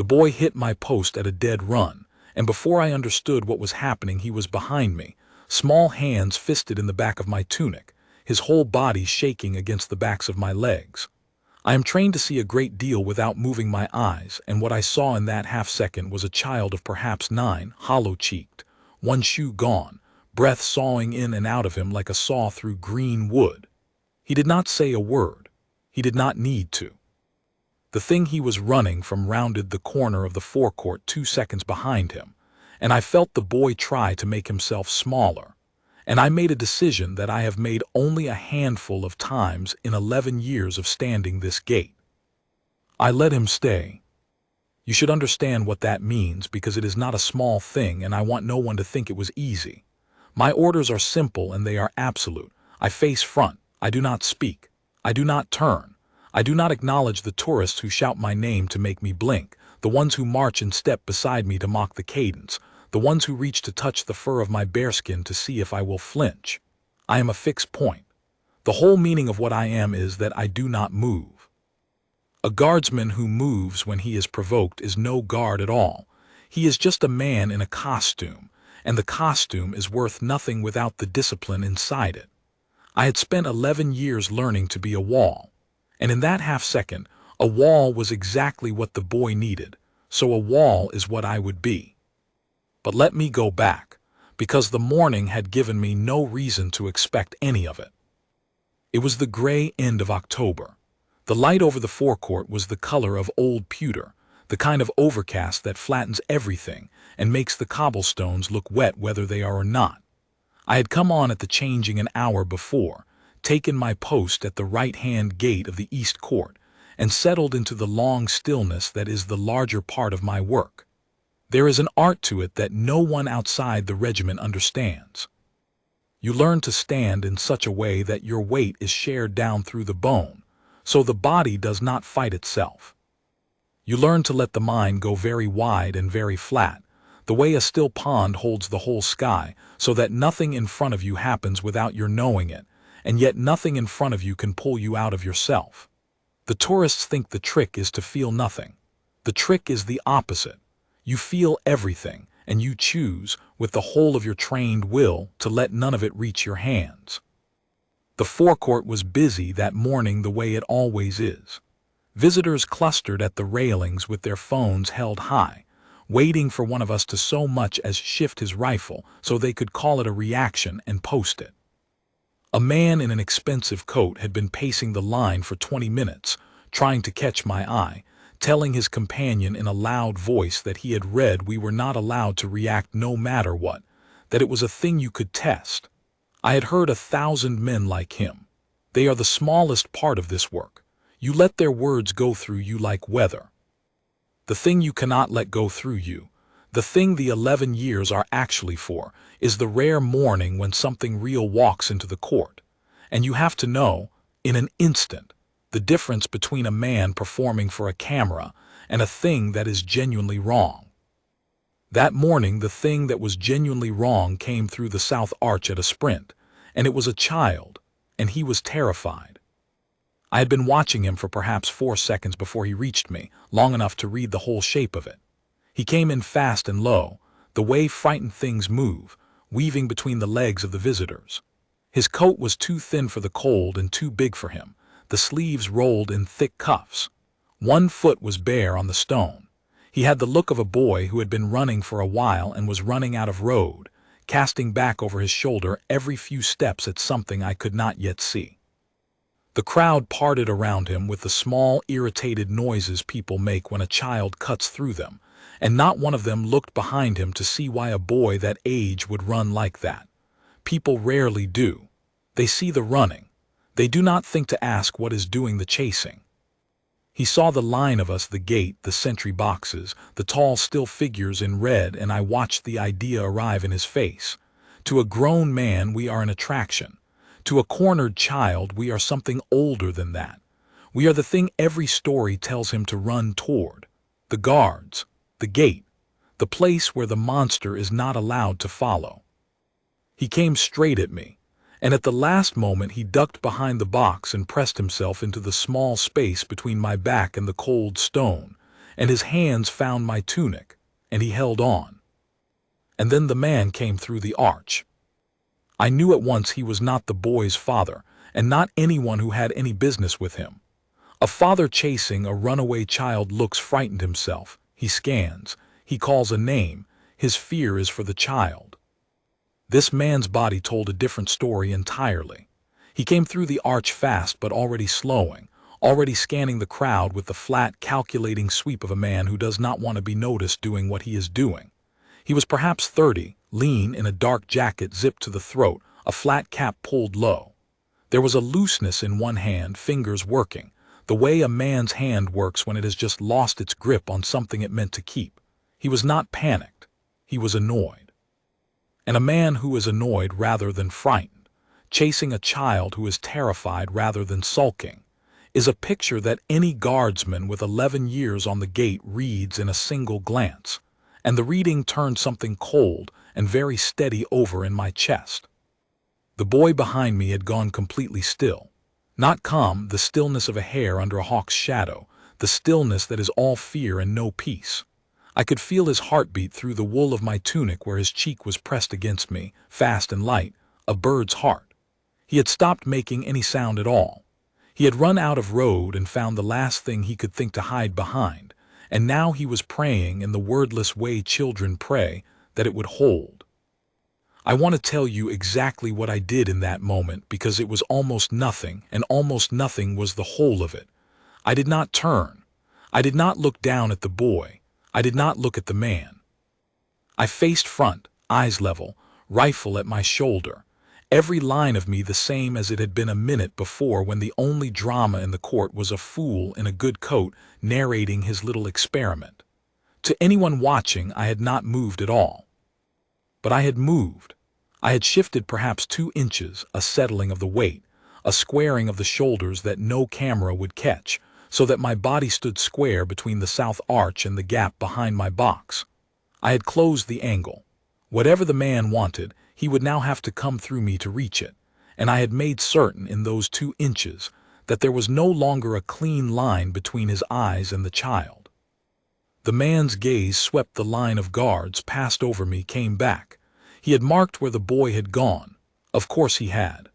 The boy hit my post at a dead run, and before I understood what was happening he was behind me, small hands fisted in the back of my tunic, his whole body shaking against the backs of my legs. I am trained to see a great deal without moving my eyes, and what I saw in that half-second was a child of perhaps 9, hollow-cheeked, one shoe gone, breath sawing in and out of him like a saw through green wood. He did not say a word. He did not need to. The thing he was running from rounded the corner of the forecourt 2 seconds behind him, and I felt the boy try to make himself smaller, and I made a decision that I have made only a handful of times in 11 years of standing this gate. I let him stay. You should understand what that means because it is not a small thing and I want no one to think it was easy. My orders are simple and they are absolute. I face front. I do not speak. I do not turn. I do not acknowledge the tourists who shout my name to make me blink, the ones who march in step beside me to mock the cadence, the ones who reach to touch the fur of my bearskin to see if I will flinch. I am a fixed point. The whole meaning of what I am is that I do not move. A guardsman who moves when he is provoked is no guard at all. He is just a man in a costume, and the costume is worth nothing without the discipline inside it. I had spent 11 years learning to be a wall, and in that half-second, a wall was exactly what the boy needed, so a wall is what I would be. But let me go back, because the morning had given me no reason to expect any of it. It was the gray end of October. The light over the forecourt was the color of old pewter, the kind of overcast that flattens everything and makes the cobblestones look wet whether they are or not. I had come on at the changing an hour before, taken my post at the right-hand gate of the East Court, and settled into the long stillness that is the larger part of my work. There is an art to it that no one outside the regiment understands. You learn to stand in such a way that your weight is shared down through the bone, so the body does not fight itself. You learn to let the mind go very wide and very flat, the way a still pond holds the whole sky, so that nothing in front of you happens without your knowing it, and yet nothing in front of you can pull you out of yourself. The tourists think the trick is to feel nothing. The trick is the opposite. You feel everything, and you choose, with the whole of your trained will, to let none of it reach your hands. The forecourt was busy that morning the way it always is. Visitors clustered at the railings with their phones held high, waiting for one of us to so much as shift his rifle so they could call it a reaction and post it. A man in an expensive coat had been pacing the line for 20 minutes, trying to catch my eye, telling his companion in a loud voice that he had read we were not allowed to react no matter what, that it was a thing you could test. I had heard 1,000 men like him. They are the smallest part of this work. You let their words go through you like weather. The thing you cannot let go through you, the thing the 11 years are actually for, is the rare morning when something real walks into the court, and you have to know, in an instant, the difference between a man performing for a camera and a thing that is genuinely wrong. That morning the thing that was genuinely wrong came through the south arch at a sprint, and it was a child, and he was terrified. I had been watching him for perhaps 4 seconds before he reached me, long enough to read the whole shape of it. He came in fast and low, the way frightened things move, weaving between the legs of the visitors. His coat was too thin for the cold and too big for him, the sleeves rolled in thick cuffs. One foot was bare on the stone. He had the look of a boy who had been running for a while and was running out of road, casting back over his shoulder every few steps at something I could not yet see. The crowd parted around him with the small, irritated noises people make when a child cuts through them, and not one of them looked behind him to see why a boy that age would run like that. People rarely do. They see the running. They do not think to ask what is doing the chasing. He saw the line of us, the gate, the sentry boxes, the tall still figures in red, and I watched the idea arrive in his face. To a grown man we are an attraction. To a cornered child we are something older than that. We are the thing every story tells him to run toward. The guards, the gate, the place where the monster is not allowed to follow. He came straight at me, and at the last moment he ducked behind the box and pressed himself into the small space between my back and the cold stone, and his hands found my tunic, and he held on. And then the man came through the arch. I knew at once he was not the boy's father, and not anyone who had any business with him. A father chasing a runaway child looks frightened himself. He scans. He calls a name. His fear is for the child. This man's body told a different story entirely. He came through the arch fast but already slowing, already scanning the crowd with the flat, calculating sweep of a man who does not want to be noticed doing what he is doing. He was perhaps 30, lean in a dark jacket zipped to the throat, a flat cap pulled low. There was a looseness in one hand, fingers working, the way a man's hand works when it has just lost its grip on something it meant to keep. He was not panicked. He was annoyed. And a man who is annoyed rather than frightened, chasing a child who is terrified rather than sulking, is a picture that any guardsman with 11 years on the gate reads in a single glance, and the reading turned something cold and very steady over in my chest. The boy behind me had gone completely still. Not calm, the stillness of a hare under a hawk's shadow, the stillness that is all fear and no peace. I could feel his heartbeat through the wool of my tunic where his cheek was pressed against me, fast and light, a bird's heart. He had stopped making any sound at all. He had run out of road and found the last thing he could think to hide behind, and now he was praying in the wordless way children pray, that it would hold. I want to tell you exactly what I did in that moment because it was almost nothing, and almost nothing was the whole of it. I did not turn. I did not look down at the boy. I did not look at the man. I faced front, eyes level, rifle at my shoulder, every line of me the same as it had been a minute before when the only drama in the court was a fool in a good coat narrating his little experiment. To anyone watching, I had not moved at all. But I had moved. I had shifted perhaps 2 inches, a settling of the weight, a squaring of the shoulders that no camera would catch, so that my body stood square between the south arch and the gap behind my box. I had closed the angle. Whatever the man wanted, he would now have to come through me to reach it, and I had made certain in those 2 inches that there was no longer a clean line between his eyes and the child. The man's gaze swept the line of guards, passed over me, came back. He had marked where the boy had gone. Of course he had.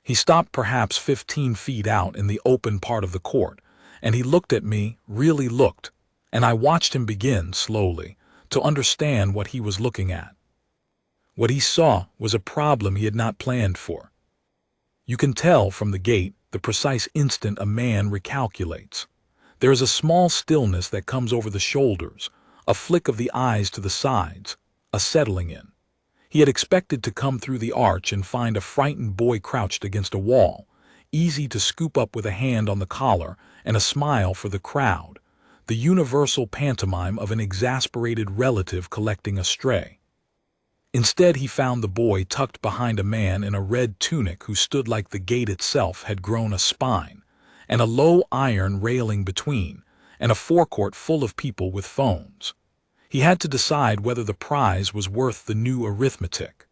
He stopped perhaps 15 feet out in the open part of the court, and he looked at me, really looked, and I watched him begin, slowly, to understand what he was looking at. What he saw was a problem he had not planned for. You can tell from the gait, the precise instant a man recalculates. There is a small stillness that comes over the shoulders, a flick of the eyes to the sides, a settling in. He had expected to come through the arch and find a frightened boy crouched against a wall, easy to scoop up with a hand on the collar and a smile for the crowd, the universal pantomime of an exasperated relative collecting a stray. Instead, he found the boy tucked behind a man in a red tunic who stood like the gate itself had grown a spine, and a low iron railing between, and a forecourt full of people with phones. He had to decide whether the prize was worth the new arithmetic.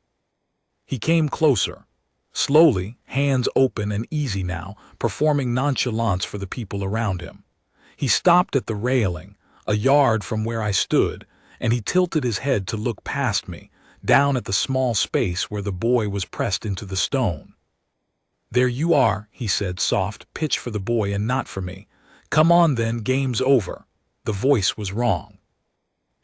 He came closer, slowly, hands open and easy now, performing nonchalance for the people around him. He stopped at the railing, a yard from where I stood, and he tilted his head to look past me, down at the small space where the boy was pressed into the stone. "There you are," he said, soft, pitch for the boy and not for me. "Come on then, game's over." The voice was wrong.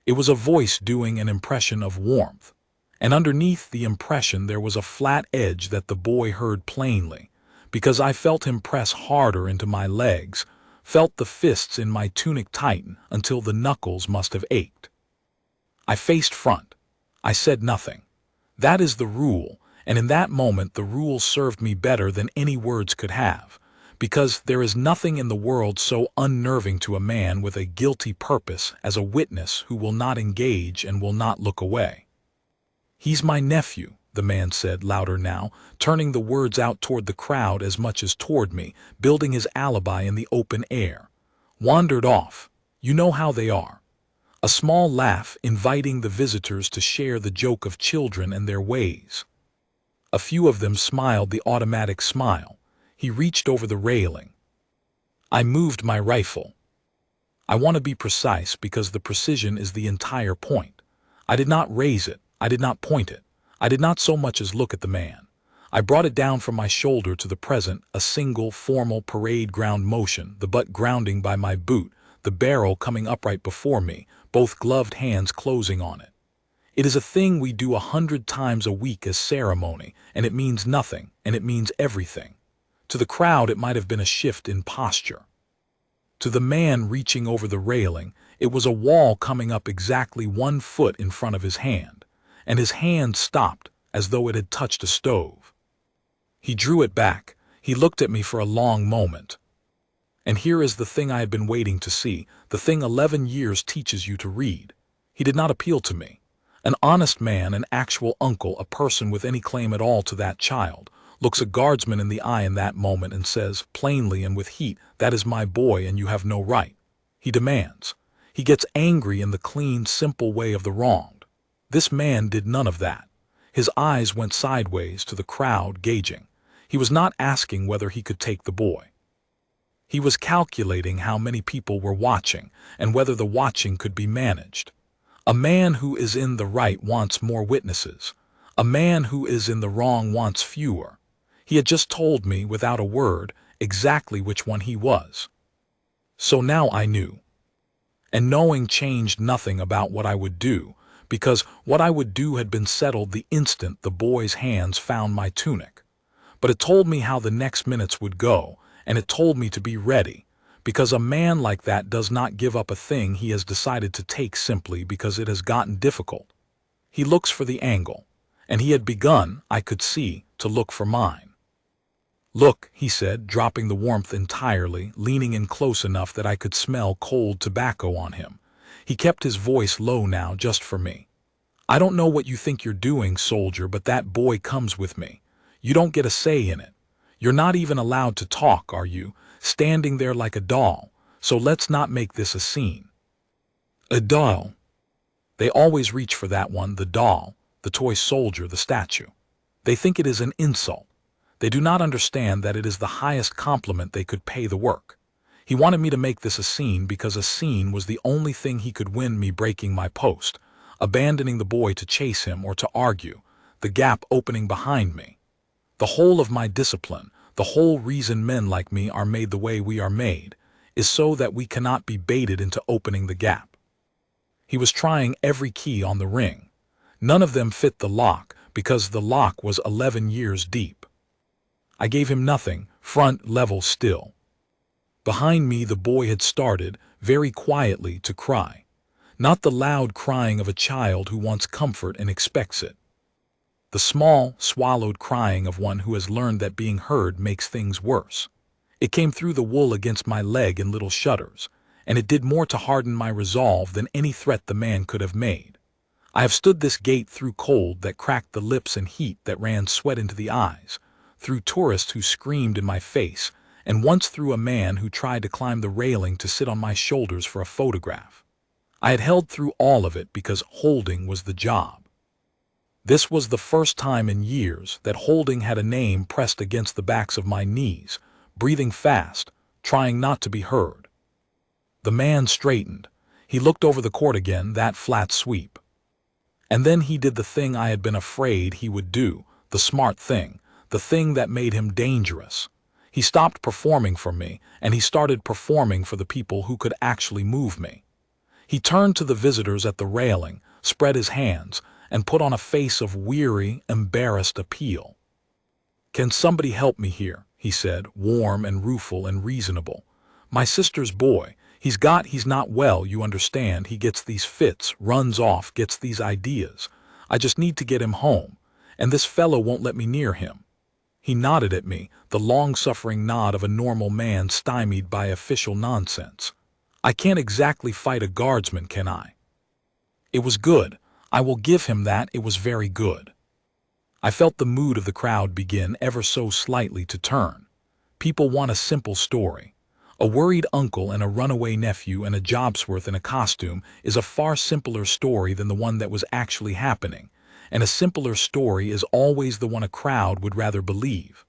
It was a voice doing an impression of warmth, and underneath the impression there was a flat edge that the boy heard plainly, because I felt him press harder into my legs, felt the fists in my tunic tighten until the knuckles must have ached. I faced front. I said nothing. That is the rule, and in that moment the rule served me better than any words could have, because there is nothing in the world so unnerving to a man with a guilty purpose as a witness who will not engage and will not look away. "He's my nephew," the man said, louder now, turning the words out toward the crowd as much as toward me, building his alibi in the open air. "Wandered off. You know how they are." A small laugh inviting the visitors to share the joke of children and their ways. A few of them smiled the automatic smile. He reached over the railing. I moved my rifle. I want to be precise because the precision is the entire point. I did not raise it. I did not point it. I did not so much as look at the man. I brought it down from my shoulder to the present, a single, formal, parade ground motion, the butt grounding by my boot, the barrel coming upright before me, both gloved hands closing on it. It is a thing we do 100 times a week as ceremony, and it means nothing, and it means everything. To the crowd it might have been a shift in posture. To the man reaching over the railing, it was a wall coming up exactly 1 foot in front of his hand, and his hand stopped as though it had touched a stove. He drew it back. He looked at me for a long moment. And here is the thing I had been waiting to see, the thing 11 years teaches you to read. He did not appeal to me. An honest man, an actual uncle, a person with any claim at all to that child, looks a guardsman in the eye in that moment and says, plainly and with heat, "That is my boy and you have no right." He demands. He gets angry in the clean, simple way of the wronged. This man did none of that. His eyes went sideways to the crowd, gauging. He was not asking whether he could take the boy. He was calculating how many people were watching and whether the watching could be managed. A man who is in the right wants more witnesses. A man who is in the wrong wants fewer. He had just told me, without a word, exactly which one he was. So now I knew. And knowing changed nothing about what I would do, because what I would do had been settled the instant the boy's hands found my tunic. But it told me how the next minutes would go, and it told me to be ready, because a man like that does not give up a thing he has decided to take simply because it has gotten difficult. He looks for the angle, and he had begun, I could see, to look for mine. "Look," he said, dropping the warmth entirely, leaning in close enough that I could smell cold tobacco on him. He kept his voice low now just for me. "I don't know what you think you're doing, soldier, but that boy comes with me. You don't get a say in it. You're not even allowed to talk, are you, standing there like a doll, so let's not make this a scene." A doll. They always reach for that one, the doll, the toy soldier, the statue. They think it is an insult. They do not understand that it is the highest compliment they could pay the work. He wanted me to make this a scene because a scene was the only thing he could win me breaking my post, abandoning the boy to chase him or to argue, the gap opening behind me. The whole of my discipline, the whole reason men like me are made the way we are made, is so that we cannot be baited into opening the gap. He was trying every key on the ring. None of them fit the lock because the lock was 11 years deep. I gave him nothing, front level still. Behind me the boy had started, very quietly, to cry. Not the loud crying of a child who wants comfort and expects it. The small, swallowed crying of one who has learned that being heard makes things worse. It came through the wool against my leg in little shudders, and it did more to harden my resolve than any threat the man could have made. I have stood this gate through cold that cracked the lips and heat that ran sweat into the eyes, through tourists who screamed in my face, and once through a man who tried to climb the railing to sit on my shoulders for a photograph. I had held through all of it because holding was the job. This was the first time in years that holding had a name pressed against the backs of my knees, breathing fast, trying not to be heard. The man straightened. He looked over the court again, that flat sweep. And then he did the thing I had been afraid he would do, the smart thing, the thing that made him dangerous. He stopped performing for me, and he started performing for the people who could actually move me. He turned to the visitors at the railing, spread his hands, and put on a face of weary, embarrassed appeal. "Can somebody help me here?" he said, warm and rueful and reasonable. "My sister's boy, he's not well, you understand, he gets these fits, runs off, gets these ideas. I just need to get him home, and this fellow won't let me near him." He nodded at me, the long-suffering nod of a normal man stymied by official nonsense. "I can't exactly fight a guardsman, can I?" It was good. I will give him that, it was very good. I felt the mood of the crowd begin ever so slightly to turn. People want a simple story. A worried uncle and a runaway nephew and a jobsworth in a costume is a far simpler story than the one that was actually happening, and a simpler story is always the one a crowd would rather believe.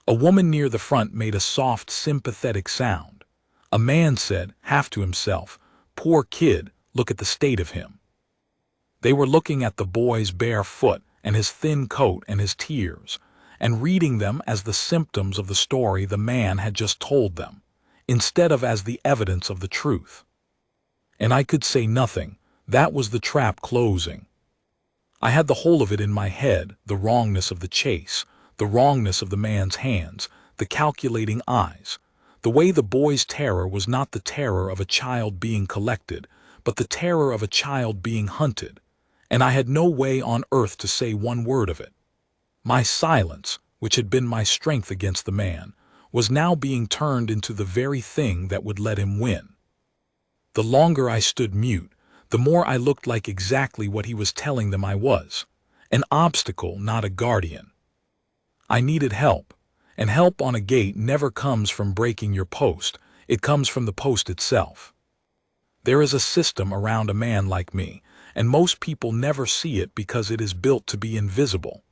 A woman near the front made a soft, sympathetic sound. A man said, half to himself, poor kid, look at the state of him. They were looking at the boy's bare foot and his thin coat and his tears, and reading them as the symptoms of the story the man had just told them, instead of as the evidence of the truth. And I could say nothing. That was the trap closing. I had the whole of it in my head, the wrongness of the chase, the wrongness of the man's hands, the calculating eyes, the way the boy's terror was not the terror of a child being collected, but the terror of a child being hunted, and I had no way on earth to say one word of it. My silence, which had been my strength against the man, was now being turned into the very thing that would let him win. The longer I stood mute, the more I looked like exactly what he was telling them I was, an obstacle, not a guardian. I needed help, and help on a gate never comes from breaking your post, it comes from the post itself. There is a system around a man like me, and most people never see it because it is built to be invisible.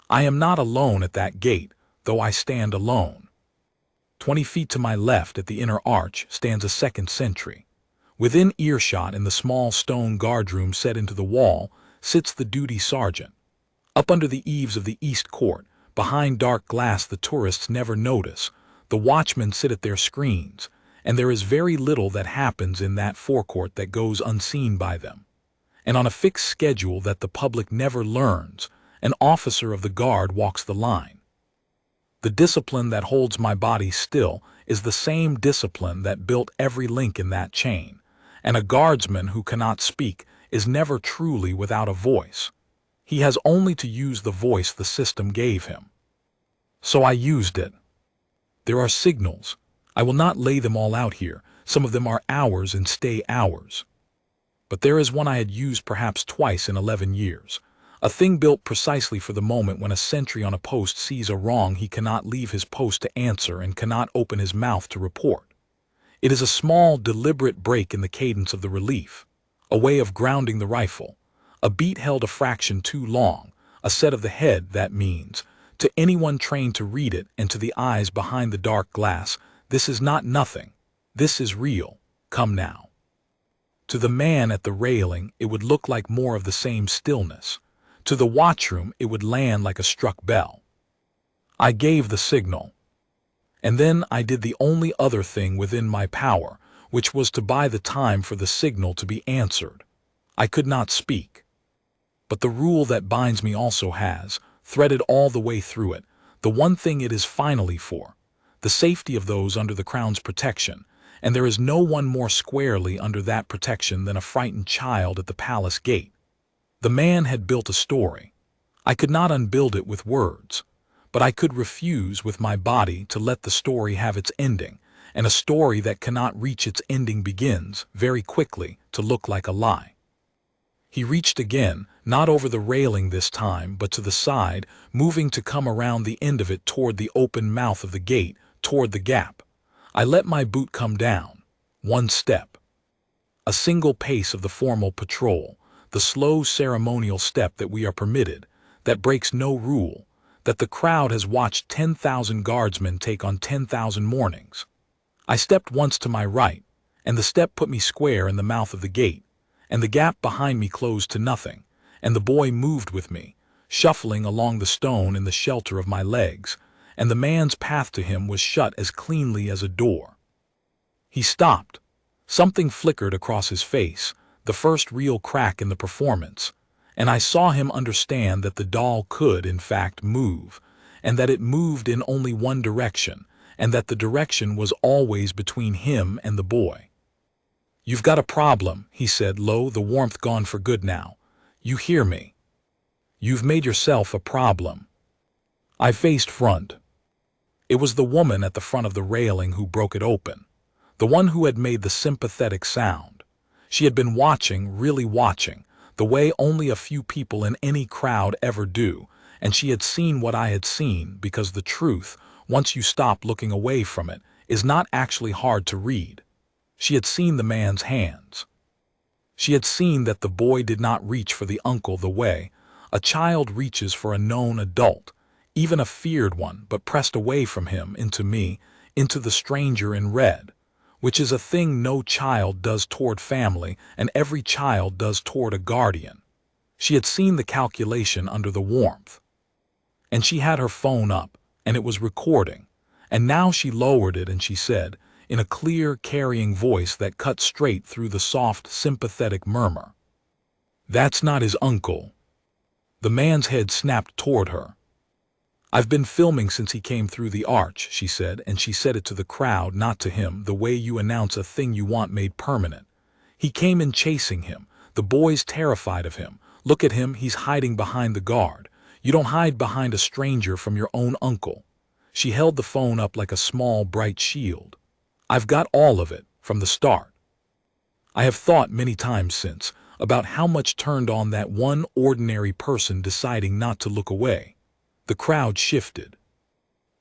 I am not alone at that gate, though I stand alone. 20 feet to my left at the inner arch stands a second sentry. Within earshot in the small stone guardroom set into the wall sits the duty sergeant. Up under the eaves of the east court, behind dark glass the tourists never notice, the watchmen sit at their screens, and there is very little that happens in that forecourt that goes unseen by them. And on a fixed schedule that the public never learns, an officer of the guard walks the line. The discipline that holds my body still is the same discipline that built every link in that chain, and a guardsman who cannot speak is never truly without a voice. He has only to use the voice the system gave him. So I used it. There are signals. I will not lay them all out here. Some of them are hours and stay hours. But there is one I had used perhaps twice in 11 years. A thing built precisely for the moment when a sentry on a post sees a wrong he cannot leave his post to answer and cannot open his mouth to report. It is a small, deliberate break in the cadence of the relief, a way of grounding the rifle, a beat held a fraction too long, a set of the head, that means. To anyone trained to read it and to the eyes behind the dark glass, this is not nothing. This is real. Come now. To the man at the railing, it would look like more of the same stillness. To the watchroom, it would land like a struck bell. I gave the signal. And then I did the only other thing within my power, which was to buy the time for the signal to be answered. I could not speak. But the rule that binds me also has, threaded all the way through it, the one thing it is finally for, the safety of those under the crown's protection, and there is no one more squarely under that protection than a frightened child at the palace gate. The man had built a story. I could not unbuild it with words, but I could refuse with my body to let the story have its ending, and a story that cannot reach its ending begins, very quickly, to look like a lie. He reached again, not over the railing this time, but to the side, moving to come around the end of it toward the open mouth of the gate, toward the gap. I let my boot come down. One step. A single pace of the formal patrol, the slow ceremonial step that we are permitted, that breaks no rule, that the crowd has watched 10,000 guardsmen take on 10,000 mornings. I stepped once to my right, and the step put me square in the mouth of the gate, and the gap behind me closed to nothing, and the boy moved with me, shuffling along the stone in the shelter of my legs, and the man's path to him was shut as cleanly as a door. He stopped. Something flickered across his face, the first real crack in the performance, and I saw him understand that the doll could, in fact, move, and that it moved in only one direction, and that the direction was always between him and the boy. "You've got a problem," he said low, the warmth gone for good now. "You hear me? You've made yourself a problem." I faced front. It was the woman at the front of the railing who broke it open, the one who had made the sympathetic sound. She had been watching, really watching, the way only a few people in any crowd ever do, and she had seen what I had seen, because the truth, once you stop looking away from it, is not actually hard to read. She had seen the man's hands. She had seen that the boy did not reach for the uncle the way a child reaches for a known adult, even a feared one, but pressed away from him, into me, into the stranger in red, which is a thing no child does toward family and every child does toward a guardian. She had seen the calculation under the warmth. And she had her phone up, and it was recording. And now she lowered it and she said, in a clear, carrying voice that cut straight through the soft, sympathetic murmur, "That's not his uncle." The man's head snapped toward her. "I've been filming since he came through the arch," she said, and she said it to the crowd, not to him, the way you announce a thing you want made permanent. "He came in chasing him. The boy's terrified of him. Look at him, he's hiding behind the guard. You don't hide behind a stranger from your own uncle." She held the phone up like a small, bright shield. "I've got all of it, from the start. I have thought many times since about how much turned on that one ordinary person deciding not to look away." The crowd shifted.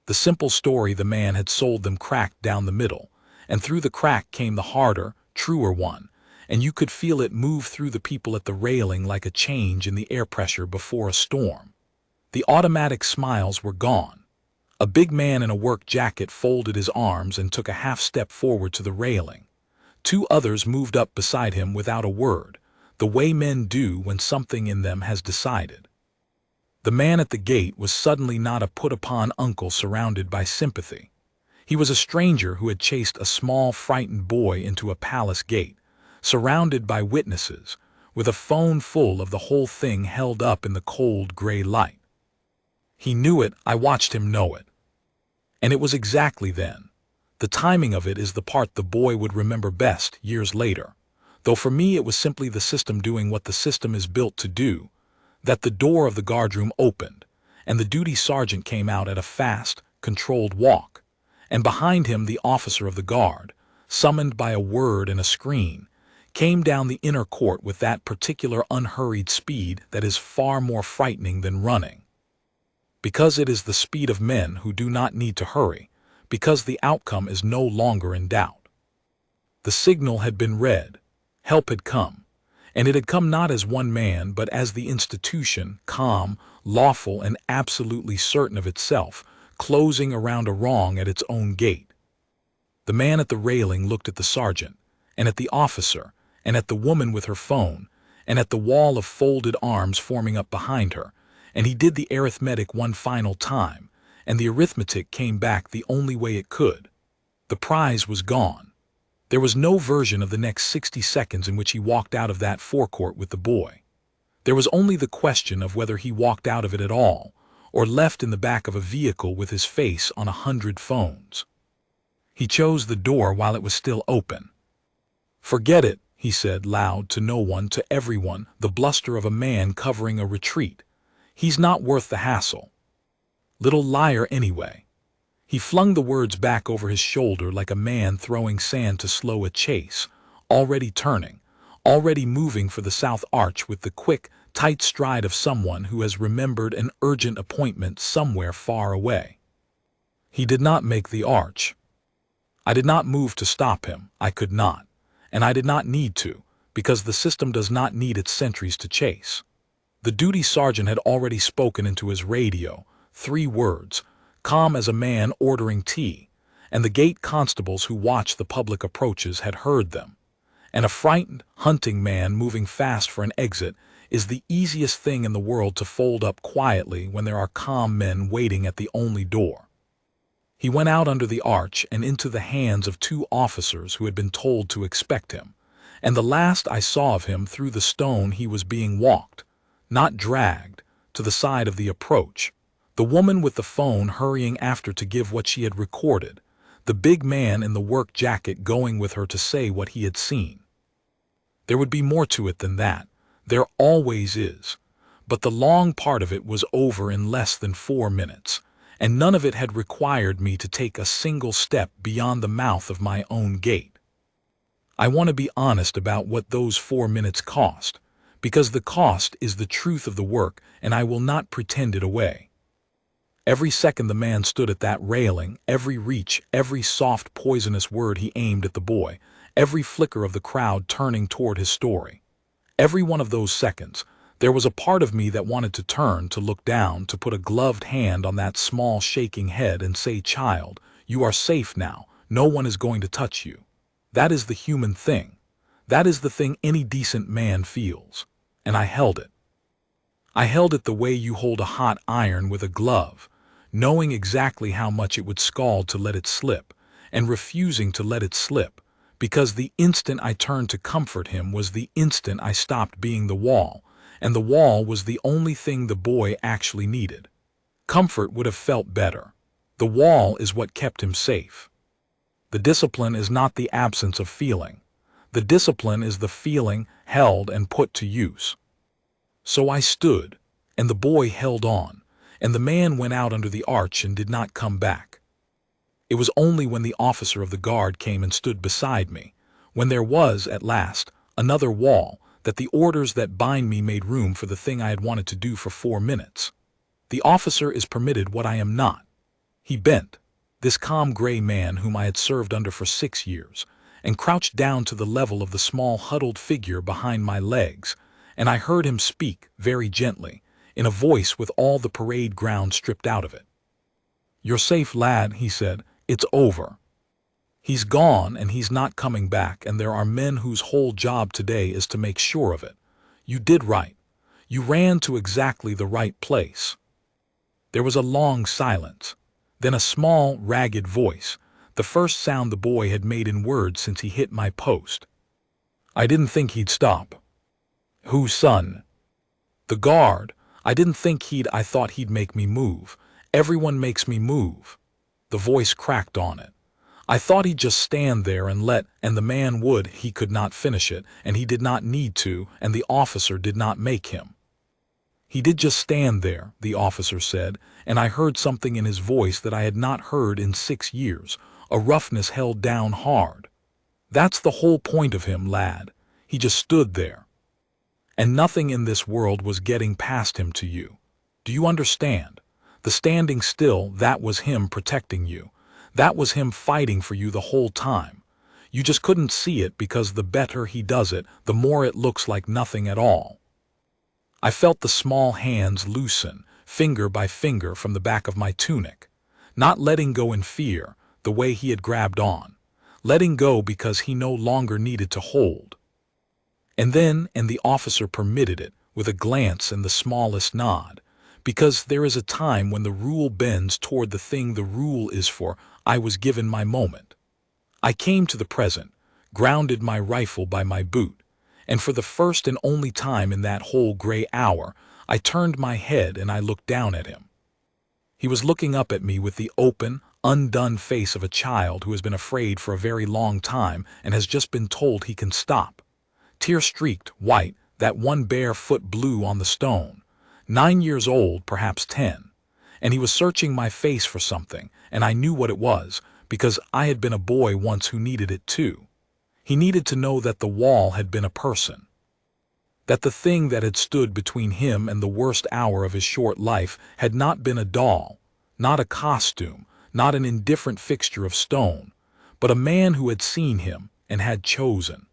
The simple story the man had sold them cracked down the middle, and through the crack came the harder, truer one, and you could feel it move through the people at the railing like a change in the air pressure before a storm. The automatic smiles were gone. A big man in a work jacket folded his arms and took a half step forward to the railing. Two others moved up beside him without a word, the way men do when something in them has decided. The man at the gate was suddenly not a put-upon uncle surrounded by sympathy. He was a stranger who had chased a small, frightened boy into a palace gate, surrounded by witnesses, with a phone full of the whole thing held up in the cold, gray light. He knew it, I watched him know it. And it was exactly then. The timing of it is the part the boy would remember best years later, though for me it was simply the system doing what the system is built to do, that the door of the guardroom opened, and the duty sergeant came out at a fast, controlled walk, and behind him the officer of the guard, summoned by a word and a screen, came down the inner court with that particular unhurried speed that is far more frightening than running. Because it is the speed of men who do not need to hurry, because the outcome is no longer in doubt. The signal had been read, help had come, and it had come not as one man but as the institution, calm, lawful, and absolutely certain of itself, closing around a wrong at its own gate. The man at the railing looked at the sergeant, and at the officer, and at the woman with her phone, and at the wall of folded arms forming up behind her, and he did the arithmetic one final time, and the arithmetic came back the only way it could. The prize was gone. There was no version of the next 60 seconds in which he walked out of that forecourt with the boy. There was only the question of whether he walked out of it at all, or left in the back of a vehicle with his face on 100 phones. He chose the door while it was still open. "Forget it," he said loud to no one, to everyone, the bluster of a man covering a retreat. "He's not worth the hassle. Little liar anyway." He flung the words back over his shoulder like a man throwing sand to slow a chase, already turning, already moving for the south arch with the quick, tight stride of someone who has remembered an urgent appointment somewhere far away. He did not make the arch. I did not move to stop him, I could not, and I did not need to, because the system does not need its sentries to chase. The duty sergeant had already spoken into his radio, 3 words, calm as a man ordering tea, and the gate constables who watched the public approaches had heard them. And a frightened, hunting man moving fast for an exit is the easiest thing in the world to fold up quietly when there are calm men waiting at the only door. He went out under the arch and into the hands of 2 officers who had been told to expect him, and the last I saw of him through the stone he was being walked, not dragged, to the side of the approach, the woman with the phone hurrying after to give what she had recorded, the big man in the work jacket going with her to say what he had seen. There would be more to it than that. There always is. But the long part of it was over in less than 4 minutes, and none of it had required me to take a single step beyond the mouth of my own gate. I want to be honest about what those 4 minutes cost, because the cost is the truth of the work, and I will not pretend it away. Every second the man stood at that railing, every reach, every soft, poisonous word he aimed at the boy, every flicker of the crowd turning toward his story. Every one of those seconds, there was a part of me that wanted to turn, to look down, to put a gloved hand on that small, shaking head and say, "Child, you are safe now. No one is going to touch you." That is the human thing. That is the thing any decent man feels. And I held it. I held it the way you hold a hot iron with a glove, knowing exactly how much it would scald to let it slip, and refusing to let it slip, because the instant I turned to comfort him was the instant I stopped being the wall, and the wall was the only thing the boy actually needed. Comfort would have felt better. The wall is what kept him safe. The discipline is not the absence of feeling. The discipline is the feeling held and put to use. So I stood, and the boy held on, and the man went out under the arch and did not come back. It was only when the officer of the guard came and stood beside me, when there was, at last, another wall, that the orders that bind me made room for the thing I had wanted to do for 4 minutes. The officer is permitted what I am not. He bent, this calm gray man whom I had served under for 6 years, and crouched down to the level of the small huddled figure behind my legs, and I heard him speak, very gently, in a voice with all the parade ground stripped out of it. "You're safe, lad," he said. "It's over. He's gone and he's not coming back, and there are men whose whole job today is to make sure of it. You did right. You ran to exactly the right place." There was a long silence, then a small, ragged voice, the first sound the boy had made in words since he hit my post. "I didn't think he'd stop." "Whose son?" "The guard. I didn't think he'd. I thought he'd make me move. Everyone makes me move." The voice cracked on it. "I thought he'd just stand there and the man would. He could not finish it, and he did not need to, and the officer did not make him." "He did just stand there," the officer said, and I heard something in his voice that I had not heard in 6 years, a roughness held down hard. "That's the whole point of him, lad. He just stood there. And nothing in this world was getting past him to you. Do you understand? The standing still, that was him protecting you. That was him fighting for you the whole time. You just couldn't see it because the better he does it, the more it looks like nothing at all." I felt the small hands loosen, finger by finger, from the back of my tunic, not letting go in fear, the way he had grabbed on, letting go because he no longer needed to hold. And the officer permitted it, with a glance and the smallest nod, because there is a time when the rule bends toward the thing the rule is for. I was given my moment. I came to the present, grounded my rifle by my boot, and for the first and only time in that whole gray hour, I turned my head and I looked down at him. He was looking up at me with the open, undone face of a child who has been afraid for a very long time and has just been told he can stop. Tear-streaked, white, that one bare foot blue on the stone. 9 years old, perhaps 10. And he was searching my face for something, and I knew what it was, because I had been a boy once who needed it too. He needed to know that the wall had been a person. That the thing that had stood between him and the worst hour of his short life had not been a doll, not a costume, not an indifferent fixture of stone, but a man who had seen him and had chosen.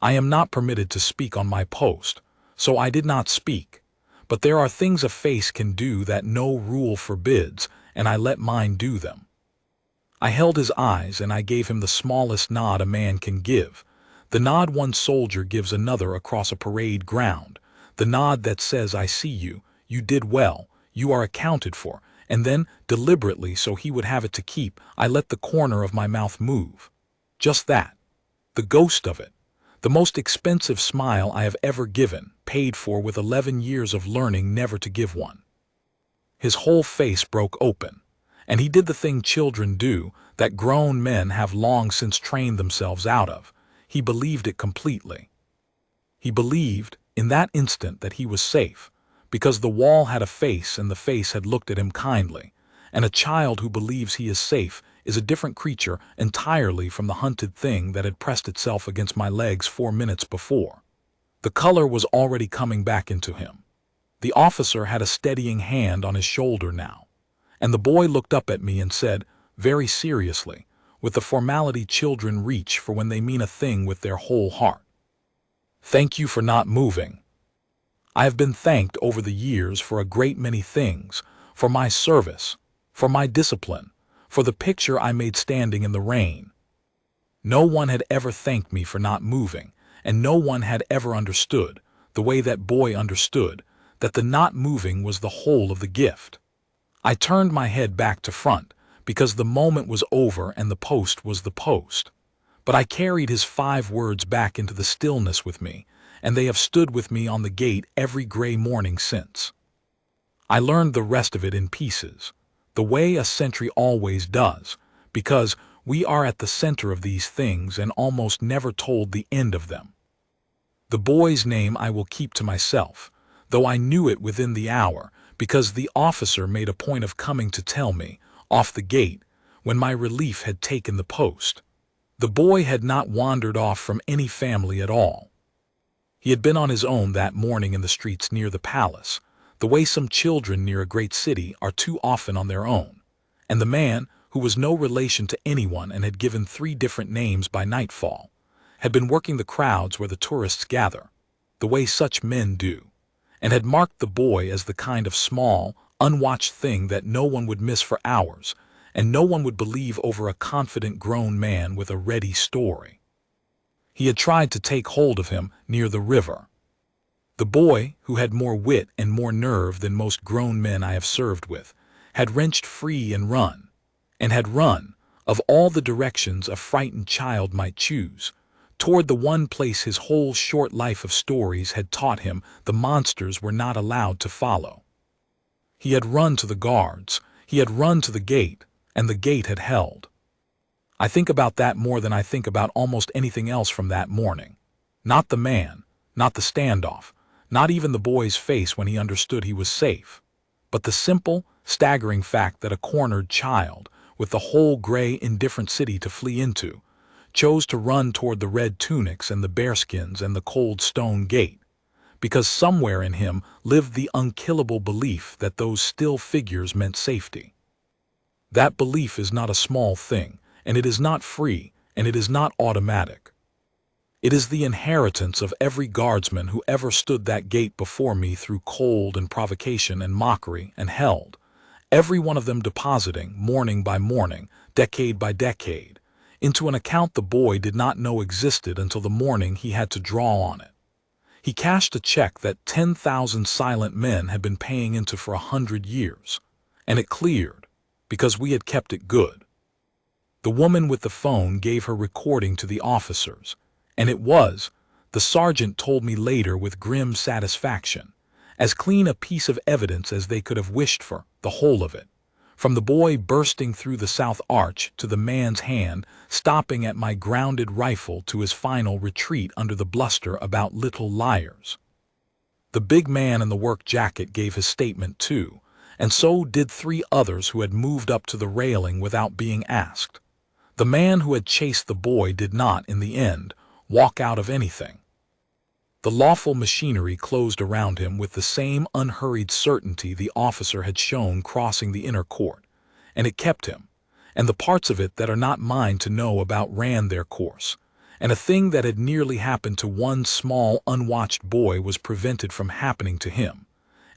I am not permitted to speak on my post, so I did not speak, but there are things a face can do that no rule forbids, and I let mine do them. I held his eyes and I gave him the smallest nod a man can give, the nod one soldier gives another across a parade ground, the nod that says, "I see you, you did well, you are accounted for," and then, deliberately so he would have it to keep, I let the corner of my mouth move. Just that. The ghost of it. The most expensive smile I have ever given, paid for with 11 years of learning never to give one. His whole face broke open, and he did the thing children do, that grown men have long since trained themselves out of. He believed it completely. He believed, in that instant, that he was safe, because the wall had a face and the face had looked at him kindly, and a child who believes he is safe is a different creature entirely from the hunted thing that had pressed itself against my legs 4 minutes before. The color was already coming back into him. The officer had a steadying hand on his shoulder now, and the boy looked up at me and said, very seriously, with the formality children reach for when they mean a thing with their whole heart, "Thank you for not moving. I have been thanked over the years for a great many things, for my service, for my discipline, for the picture I made standing in the rain. No one had ever thanked me for not moving, and no one had ever understood, the way that boy understood, that the not moving was the whole of the gift. I turned my head back to front, because the moment was over and the post was the post. But I carried his 5 words back into the stillness with me, and they have stood with me on the gate every gray morning since. I learned the rest of it in pieces, the way a sentry always does, because we are at the center of these things and almost never told the end of them. The boy's name I will keep to myself, though I knew it within the hour, because the officer made a point of coming to tell me, off the gate, when my relief had taken the post. The boy had not wandered off from any family at all. He had been on his own that morning in the streets near the palace, the way some children near a great city are too often on their own, and the man, who was no relation to anyone and had given 3 different names by nightfall, had been working the crowds where the tourists gather, the way such men do, and had marked the boy as the kind of small, unwatched thing that no one would miss for hours, and no one would believe over a confident grown man with a ready story. He had tried to take hold of him near the river. The boy, who had more wit and more nerve than most grown men I have served with, had wrenched free and had run, of all the directions a frightened child might choose, toward the one place his whole short life of stories had taught him the monsters were not allowed to follow. He had run to the guards, he had run to the gate, and the gate had held. I think about that more than I think about almost anything else from that morning. Not the man, not the standoff, not even the boy's face when he understood he was safe, but the simple, staggering fact that a cornered child, with the whole gray, indifferent city to flee into, chose to run toward the red tunics and the bearskins and the cold stone gate, because somewhere in him lived the unkillable belief that those still figures meant safety. That belief is not a small thing, and it is not free, and it is not automatic. It is the inheritance of every guardsman who ever stood that gate before me through cold and provocation and mockery and held, every one of them depositing, morning by morning, decade by decade, into an account the boy did not know existed until the morning he had to draw on it. He cashed a check that 10,000 silent men had been paying into for 100 years, and it cleared, because we had kept it good. The woman with the phone gave her recording to the officers, and it was, the sergeant told me later with grim satisfaction, as clean a piece of evidence as they could have wished for, the whole of it, from the boy bursting through the south arch to the man's hand stopping at my grounded rifle to his final retreat under the bluster about little liars. The big man in the work jacket gave his statement too, and so did 3 others who had moved up to the railing without being asked. The man who had chased the boy did not, in the end, walk out of anything. The lawful machinery closed around him with the same unhurried certainty the officer had shown crossing the inner court, and it kept him, and the parts of it that are not mine to know about ran their course, and a thing that had nearly happened to one small unwatched boy was prevented from happening to him,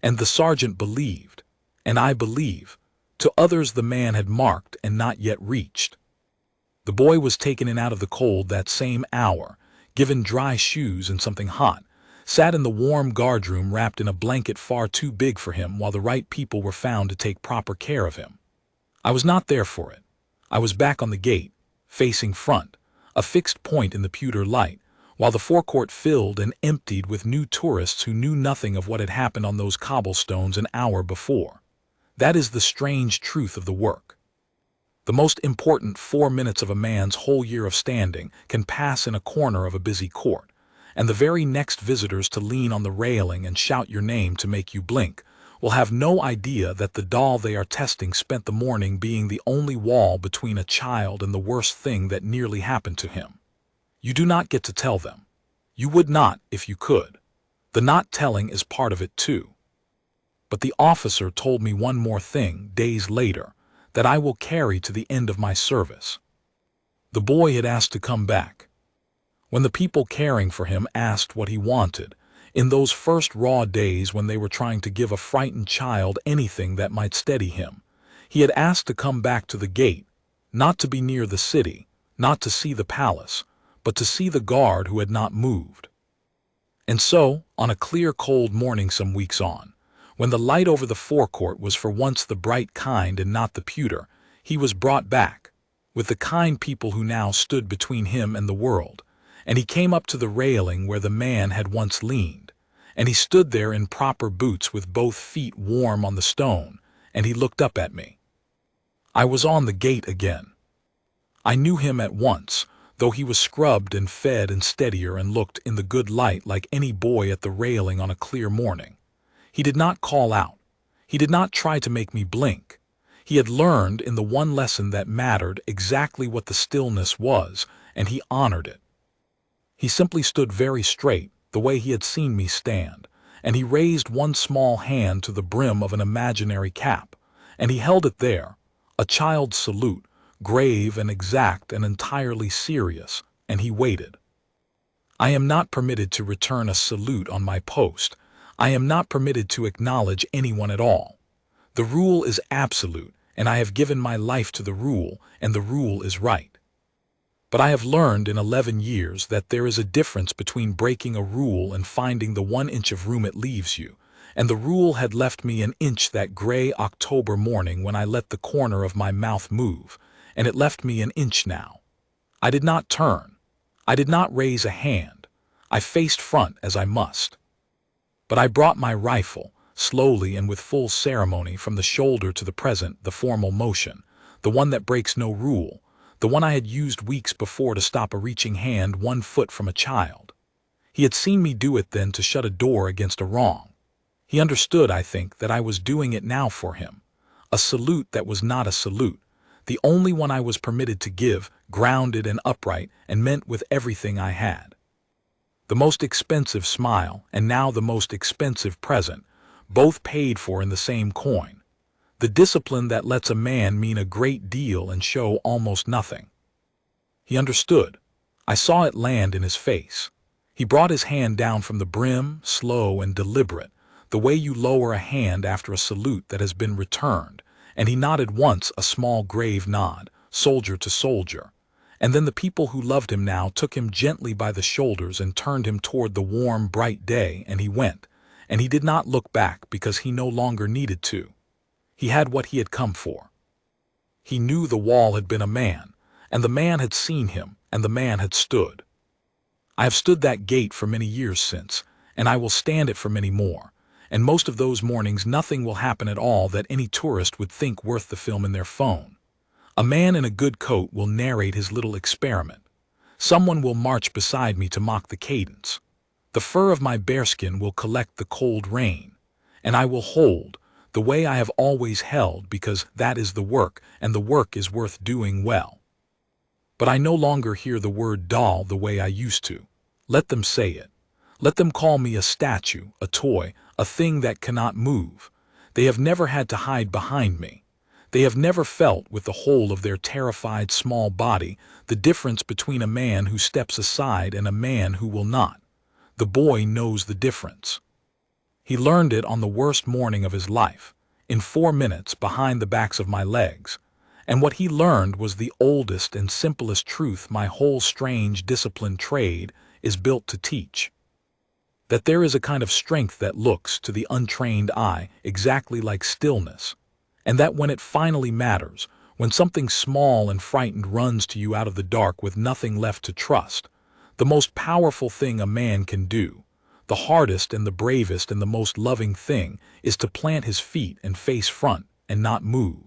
and the sergeant believed, and I believe, to others the man had marked and not yet reached. The boy was taken in out of the cold that same hour, given dry shoes and something hot, sat in the warm guardroom wrapped in a blanket far too big for him while the right people were found to take proper care of him. I was not there for it. I was back on the gate, facing front, a fixed point in the pewter light, while the forecourt filled and emptied with new tourists who knew nothing of what had happened on those cobblestones an hour before. That is the strange truth of the work. The most important 4 minutes of a man's whole year of standing can pass in a corner of a busy court, and the very next visitors to lean on the railing and shout your name to make you blink will have no idea that the doll they are testing spent the morning being the only wall between a child and the worst thing that nearly happened to him. You do not get to tell them. You would not if you could. The not telling is part of it too. But the officer told me one more thing days later, that I will carry to the end of my service. The boy had asked to come back. When the people caring for him asked what he wanted, in those first raw days when they were trying to give a frightened child anything that might steady him, he had asked to come back to the gate, not to be near the city, not to see the palace, but to see the guard who had not moved. And so, on a clear cold morning some weeks on, when the light over the forecourt was for once the bright kind and not the pewter, he was brought back, with the kind people who now stood between him and the world, and he came up to the railing where the man had once leaned, and he stood there in proper boots with both feet warm on the stone, and he looked up at me. I was on the gate again. I knew him at once, though he was scrubbed and fed and steadier and looked in the good light like any boy at the railing on a clear morning. He did not call out. He did not try to make me blink. He had learned in the one lesson that mattered exactly what the stillness was, and he honored it. He simply stood very straight, the way he had seen me stand, and he raised one small hand to the brim of an imaginary cap, and he held it there, a child's salute, grave and exact and entirely serious, and he waited. I am not permitted to return a salute on my post. I am not permitted to acknowledge anyone at all. The rule is absolute, and I have given my life to the rule, and the rule is right. But I have learned in 11 years that there is a difference between breaking a rule and finding the 1 inch of room it leaves you, and the rule had left me an inch that gray October morning when I let the corner of my mouth move, and it left me an inch now. I did not turn. I did not raise a hand. I faced front as I must. But I brought my rifle, slowly and with full ceremony, from the shoulder to the present, the formal motion, the one that breaks no rule, the one I had used weeks before to stop a reaching hand 1 foot from a child. He had seen me do it then to shut a door against a wrong. He understood, I think, that I was doing it now for him. A salute that was not a salute, the only one I was permitted to give, grounded and upright, and meant with everything I had. The most expensive smile, and now the most expensive present, both paid for in the same coin. The discipline that lets a man mean a great deal and show almost nothing. He understood. I saw it land in his face. He brought his hand down from the brim, slow and deliberate, the way you lower a hand after a salute that has been returned, and he nodded once, a small grave nod, soldier to soldier. And then the people who loved him now took him gently by the shoulders and turned him toward the warm, bright day, and he went. And he did not look back because he no longer needed to. He had what he had come for. He knew the wall had been a man, and the man had seen him, and the man had stood. I have stood that gate for many years since, and I will stand it for many more, and most of those mornings nothing will happen at all that any tourist would think worth the film in their phone. A man in a good coat will narrate his little experiment. Someone will march beside me to mock the cadence. The fur of my bearskin will collect the cold rain, and I will hold, the way I have always held, because that is the work, and the work is worth doing well. But I no longer hear the word doll the way I used to. Let them say it. Let them call me a statue, a toy, a thing that cannot move. They have never had to hide behind me. They have never felt with the whole of their terrified small body the difference between a man who steps aside and a man who will not. The boy knows the difference. He learned it on the worst morning of his life, in 4 minutes behind the backs of my legs. And what he learned was the oldest and simplest truth my whole strange disciplined trade is built to teach. That there is a kind of strength that looks, to the untrained eye, exactly like stillness. And that when it finally matters, when something small and frightened runs to you out of the dark with nothing left to trust, the most powerful thing a man can do, the hardest and the bravest and the most loving thing, is to plant his feet and face front and not move.